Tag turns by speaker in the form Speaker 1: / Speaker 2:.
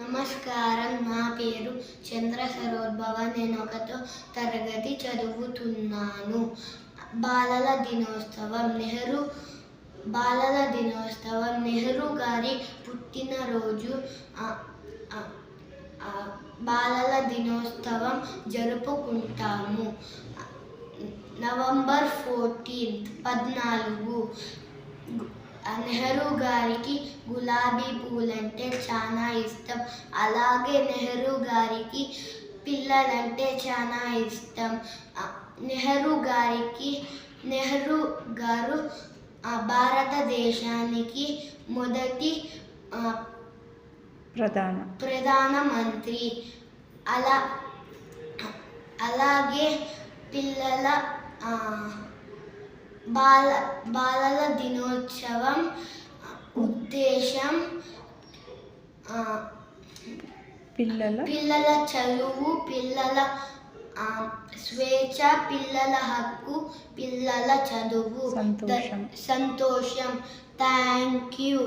Speaker 1: నమస్కారం. నా పేరు చంద్ర సరోద్భవ. నేను 1వ తరగతి చదువుతున్నాను. బాలల దినోత్సవం నెహ్రూ గారి పుట్టినరోజు. బాలల దినోత్సవం జరుపుకుంటాము. నవంబర్ 14 నెహ్రూ గారికి గులాబీ పూలంటే చాలా ఇష్టం. అలాగే నెహ్రూ గారికి పిల్లలంటే చాలా ఇష్టం. నెహ్రూ గారు భారతదేశానికి మొదటి ప్రధానమంత్రి. అలాగే బాలల దినోత్సవం ఉద్దేశం పిల్లల చదువు, పిల్లల స్వేచ్ఛ, పిల్లల హక్కు, పిల్లల చదువు, సంతోషం. Thank you.